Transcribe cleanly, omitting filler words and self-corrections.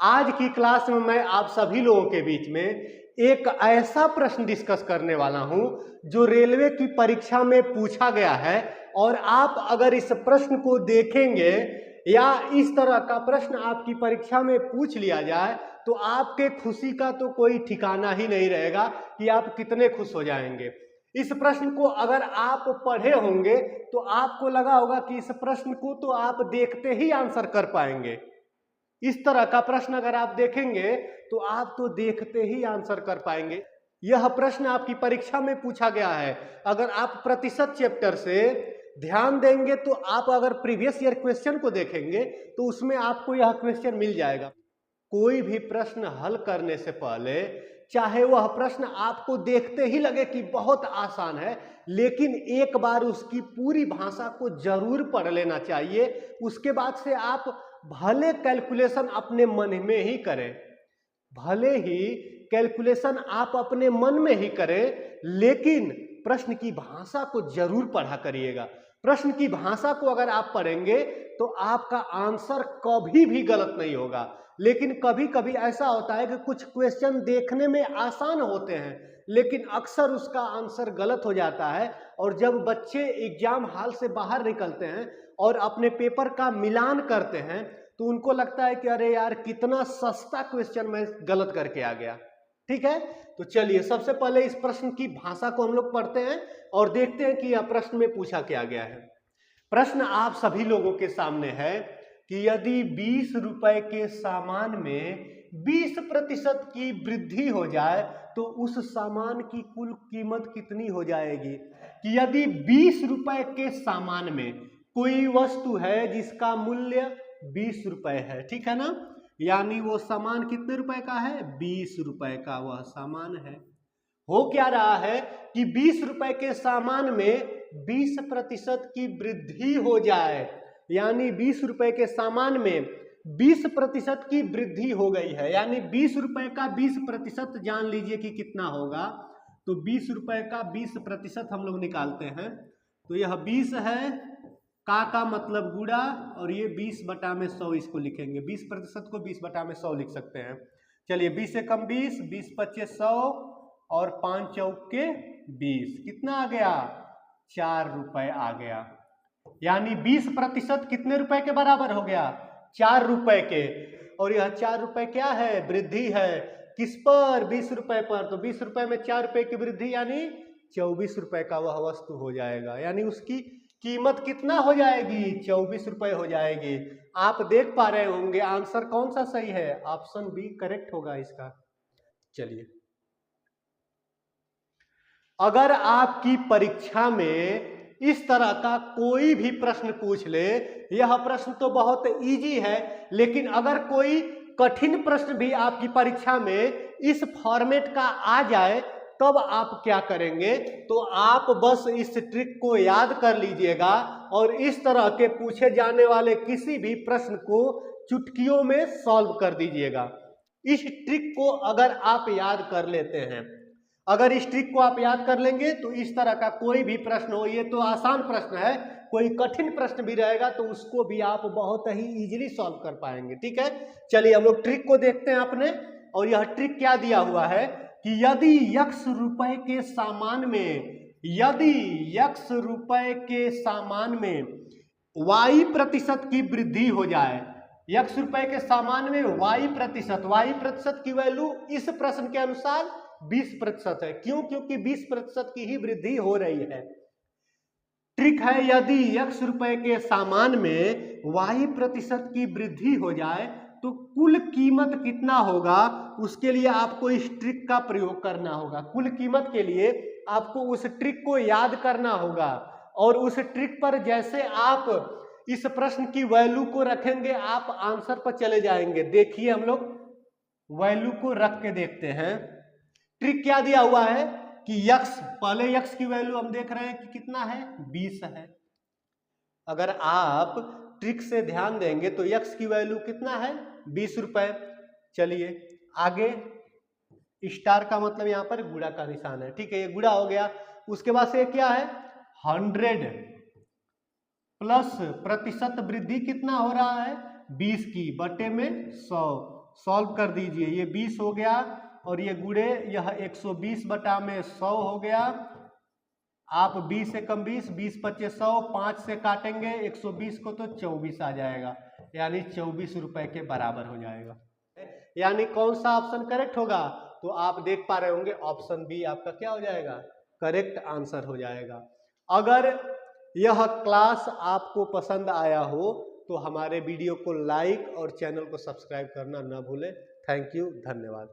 आज की क्लास में मैं आप सभी लोगों के बीच में एक ऐसा प्रश्न डिस्कस करने वाला हूं जो रेलवे की परीक्षा में पूछा गया है। और आप अगर इस प्रश्न को देखेंगे या इस तरह का प्रश्न आपकी परीक्षा में पूछ लिया जाए तो आपके खुशी का तो कोई ठिकाना ही नहीं रहेगा कि आप कितने खुश हो जाएंगे। इस प्रश्न को अगर आप पढ़े होंगे तो आपको लगा होगा कि इस प्रश्न को तो आप देखते ही आंसर कर पाएंगे। इस तरह का प्रश्न अगर आप देखेंगे तो आप तो देखते ही आंसर कर पाएंगे। यह प्रश्न आपकी परीक्षा में पूछा गया है। अगर आप प्रतिशत चैप्टर से ध्यान देंगे तो आप अगर प्रीवियस ईयर क्वेश्चन को देखेंगे तो उसमें आपको यह क्वेश्चन मिल जाएगा। कोई भी प्रश्न हल करने से पहले चाहे वह प्रश्न आपको देखते ही लगे कि बहुत आसान है, लेकिन एक बार उसकी पूरी भाषा को जरूर पढ़ लेना चाहिए। उसके बाद से आप भले कैलकुलेशन अपने मन में ही करें, भले ही कैलकुलेशन आप अपने मन में ही करें, लेकिन प्रश्न की भाषा को जरूर पढ़ा करिएगा। प्रश्न की भाषा को अगर आप पढ़ेंगे तो आपका आंसर कभी भी गलत नहीं होगा। लेकिन कभी कभी ऐसा होता है कि कुछ क्वेश्चन देखने में आसान होते हैं लेकिन अक्सर उसका आंसर गलत हो जाता है। और जब बच्चे एग्जाम हॉल से बाहर निकलते हैं और अपने पेपर का मिलान करते हैं तो उनको लगता है कि अरे यार कितना सस्ता क्वेश्चन मैं गलत करके आ गया। ठीक है, तो चलिए सबसे पहले इस प्रश्न की भाषा को हम लोग पढ़ते हैं और देखते हैं कि यह प्रश्न में पूछा क्या गया है। प्रश्न आप सभी लोगों के सामने है कि यदि 20 रुपए के सामान में 20% की वृद्धि हो जाए तो उस सामान की कुल कीमत कितनी हो जाएगी। कि यदि 20 रुपए के सामान में कोई वस्तु है जिसका मूल्य 20 रुपए है, ठीक है ना, यानी वो सामान कितने रुपए का है, 20 रुपए का वह सामान है। हो क्या रहा है कि 20 रुपए के सामान में 20% की वृद्धि हो जाए, यानी 20 रुपए के सामान में 20% की वृद्धि हो गई है। यानी 20 रुपए का 20% जान लीजिए कि कितना होगा। तो 20 रुपए का 20% हम लोग निकालते हैं तो यह 20 है, का मतलब गुड़ा, और ये 20/100 इसको लिखेंगे। 20% को 20/100 लिख सकते हैं। चलिए 20 से कम 20, 20 25 100 और 5 चौके 20, कितना आ गया, 4 रुपए आ गया। यानी 20% कितने रुपए के बराबर हो गया, 4 रुपए के। और यह 4 रुपए क्या है, वृद्धि है। किस पर, 20 रुपए पर। तो 20 रुपए में 4 रुपए की वृद्धि यानी 24 रुपए का वह वस्तु हो जाएगा। यानी उसकी कीमत कितना हो जाएगी, 24 रुपए हो जाएगी। आप देख पा रहे होंगे आंसर कौन सा सही है, ऑप्शन बी करेक्ट होगा इसका। चलिए, अगर आपकी परीक्षा में इस तरह का कोई भी प्रश्न पूछ ले, यह प्रश्न तो बहुत इजी है, लेकिन अगर कोई कठिन प्रश्न भी आपकी परीक्षा में इस फॉर्मेट का आ जाए तब आप क्या करेंगे, तो आप बस इस ट्रिक को याद कर लीजिएगा और इस तरह के पूछे जाने वाले किसी भी प्रश्न को चुटकियों में सॉल्व कर दीजिएगा। इस ट्रिक को अगर आप याद कर लेते हैं, अगर इस ट्रिक को आप याद कर लेंगे तो इस तरह का कोई भी प्रश्न हो, ये तो आसान प्रश्न है, कोई कठिन प्रश्न भी रहेगा तो उसको भी आप बहुत ही इजीली सॉल्व कर पाएंगे। ठीक है, चलिए हम लोग ट्रिक को देखते हैं अपने। और यह ट्रिक क्या दिया हुआ है कि यदि x रुपए के सामान में, यदि x रुपए के सामान में y% की वृद्धि हो जाए, x रुपए के सामान में y% की वैल्यू इस प्रश्न के अनुसार 20% है। क्यों, क्योंकि 20% की ही वृद्धि हो रही है। ट्रिक है, यदि x रुपए के सामान में y% की वृद्धि हो जाए तो कुल कीमत कितना होगा, उसके लिए आपको इस ट्रिक का प्रयोग करना होगा। कुल कीमत के लिए आपको उस ट्रिक को याद करना होगा और उस ट्रिक पर जैसे आप इस प्रश्न की वैल्यू को रखेंगे आप आंसर पर चले जाएंगे। देखिए हम लोग वैल्यू को रख के देखते हैं। ट्रिक क्या दिया हुआ है कि x, पहले x की वैल्यू हम देख रहे हैं कि कितना है, 20 है। अगर आप ट्रिक से ध्यान देंगे तो x की वैल्यू कितना है, 20 रुपए। चलिए आगे, स्टार का मतलब यहां पर गुणा का निशान है। ठीक है, ये गुणा हो गया। उसके बाद से क्या है, 100 प्लस प्रतिशत वृद्धि कितना हो रहा है, 20 की बटे में 100, सॉल्व कर दीजिए। ये 20 हो गया और ये गुड़े यह 120 बटा में 100 हो गया। आप 20 से कम 20, 20 पच्चे 100, 5 से काटेंगे 120 को तो 24 आ जाएगा, यानी 24 रुपए के बराबर हो जाएगा। यानी कौन सा ऑप्शन करेक्ट होगा? तो आप देख पा रहे होंगे ऑप्शन बी आपका क्या हो जाएगा, करेक्ट आंसर हो जाएगा। अगर यह क्लास आपको पसंद आया हो तो हमारे वीडियो को लाइक और चैनल को सब्सक्राइब करना ना भूलें। थैंक यू, धन्यवाद।